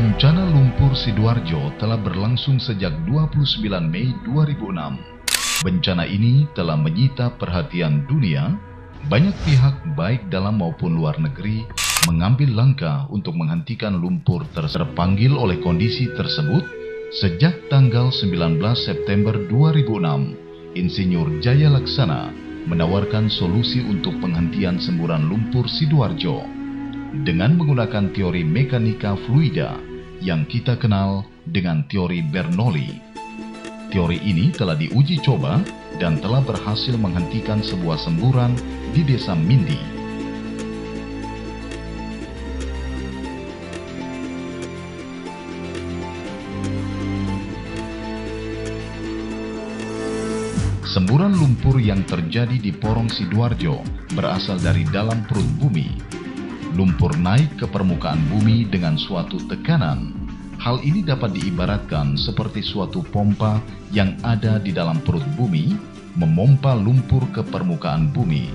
Bencana lumpur Sidoarjo telah berlangsung sejak 29 Mei 2006. Bencana ini telah menyita perhatian dunia. Banyak pihak baik dalam maupun luar negeri mengambil langkah untuk menghentikan lumpur terpanggil oleh kondisi tersebut. Sejak tanggal 19 September 2006, Insinyur Jaya Laksana menawarkan solusi untuk penghentian semburan lumpur Sidoarjo dengan menggunakan teori mekanika fluida yang kita kenal dengan teori Bernoulli. Teori ini telah diuji coba dan telah berhasil menghentikan sebuah semburan di Desa Mindi. Semburan lumpur yang terjadi di Porong Sidoarjo berasal dari dalam perut bumi. Lumpur naik ke permukaan bumi dengan suatu tekanan. Hal ini dapat diibaratkan seperti suatu pompa yang ada di dalam perut bumi, memompa lumpur ke permukaan bumi.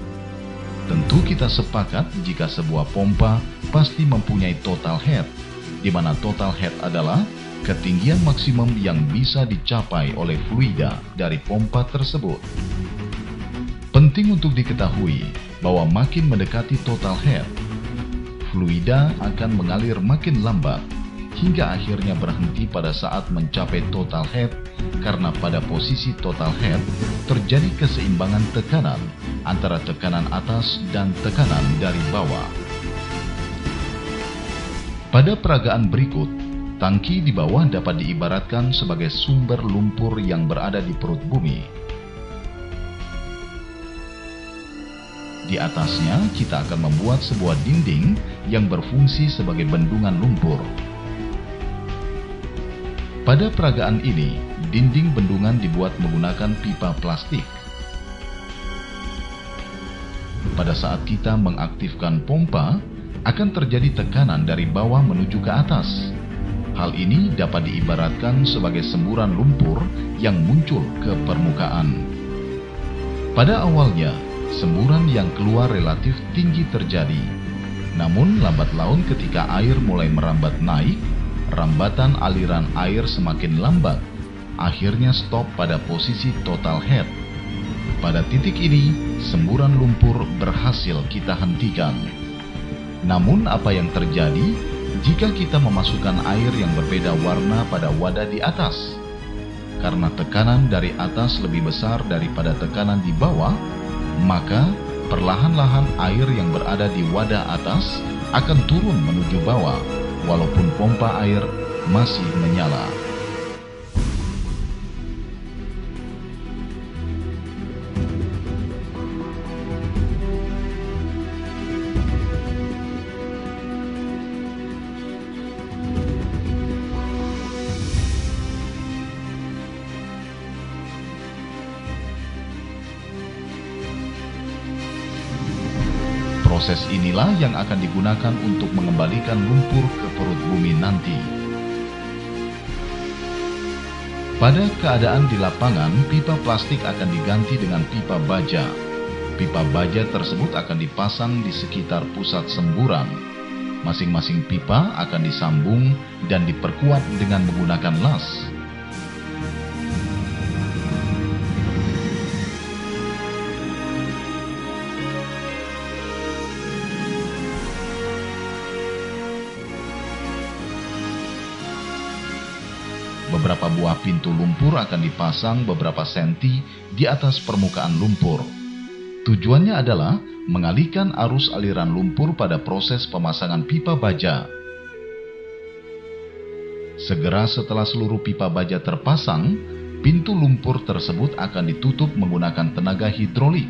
Tentu kita sepakat jika sebuah pompa pasti mempunyai total head, di mana total head adalah ketinggian maksimum yang bisa dicapai oleh fluida dari pompa tersebut. Penting untuk diketahui bahwa makin mendekati total head, fluida akan mengalir makin lambat hingga akhirnya berhenti pada saat mencapai total head, karena pada posisi total head terjadi keseimbangan tekanan antara tekanan atas dan tekanan dari bawah. Pada peragaan berikut, tangki di bawah dapat diibaratkan sebagai sumber lumpur yang berada di perut bumi. Di atasnya kita akan membuat sebuah dinding yang berfungsi sebagai bendungan lumpur. Pada peragaan ini, dinding bendungan dibuat menggunakan pipa plastik. Pada saat kita mengaktifkan pompa, akan terjadi tekanan dari bawah menuju ke atas. Hal ini dapat diibaratkan sebagai semburan lumpur yang muncul ke permukaan. Pada awalnya, semburan yang keluar relatif tinggi terjadi. Namun lambat laun ketika air mulai merambat naik, rambatan aliran air semakin lambat. Akhirnya stop pada posisi total head. Pada titik ini, semburan lumpur berhasil kita hentikan. Namun apa yang terjadi jika kita memasukkan air yang berbeda warna pada wadah di atas? Karena tekanan dari atas lebih besar daripada tekanan di bawah, maka perlahan-lahan air yang berada di wadah atas akan turun menuju bawah, walaupun pompa air masih menyala. Proses inilah yang akan digunakan untuk mengembalikan lumpur ke perut bumi nanti. Pada keadaan di lapangan, pipa plastik akan diganti dengan pipa baja. Pipa baja tersebut akan dipasang di sekitar pusat semburan. Masing-masing pipa akan disambung dan diperkuat dengan menggunakan las. Beberapa buah pintu lumpur akan dipasang beberapa senti di atas permukaan lumpur. Tujuannya adalah mengalihkan arus aliran lumpur pada proses pemasangan pipa baja. Segera setelah seluruh pipa baja terpasang, pintu lumpur tersebut akan ditutup menggunakan tenaga hidrolik,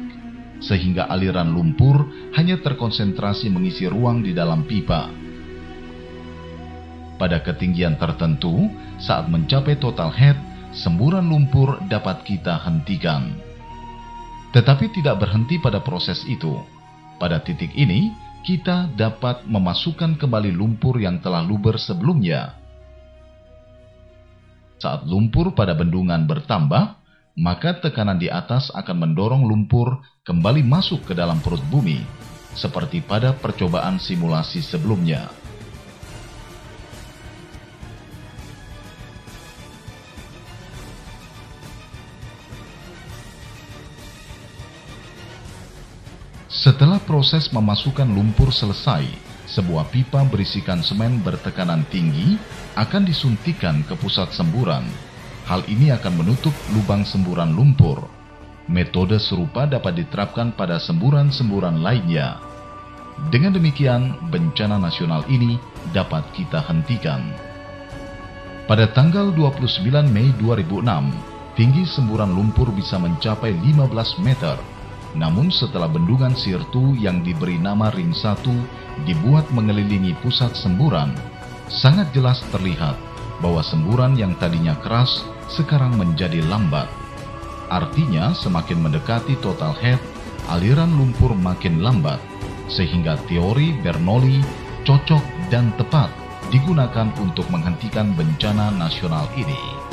sehingga aliran lumpur hanya terkonsentrasi mengisi ruang di dalam pipa. Pada ketinggian tertentu, saat mencapai total head, semburan lumpur dapat kita hentikan. Tetapi tidak berhenti pada proses itu. Pada titik ini, kita dapat memasukkan kembali lumpur yang telah luber sebelumnya. Saat lumpur pada bendungan bertambah, maka tekanan di atas akan mendorong lumpur kembali masuk ke dalam perut bumi, seperti pada percobaan simulasi sebelumnya. Setelah proses memasukkan lumpur selesai, sebuah pipa berisikan semen bertekanan tinggi akan disuntikan ke pusat semburan. Hal ini akan menutup lubang semburan lumpur. Metode serupa dapat diterapkan pada semburan-semburan lainnya. Dengan demikian, bencana nasional ini dapat kita hentikan. Pada tanggal 29 Mei 2006, tinggi semburan lumpur bisa mencapai 15 meter. Namun setelah bendungan Sirtu yang diberi nama Ring 1 dibuat mengelilingi pusat semburan, sangat jelas terlihat bahwa semburan yang tadinya keras sekarang menjadi lambat. Artinya semakin mendekati total head, aliran lumpur makin lambat, sehingga teori Bernoulli cocok dan tepat digunakan untuk menghentikan bencana nasional ini.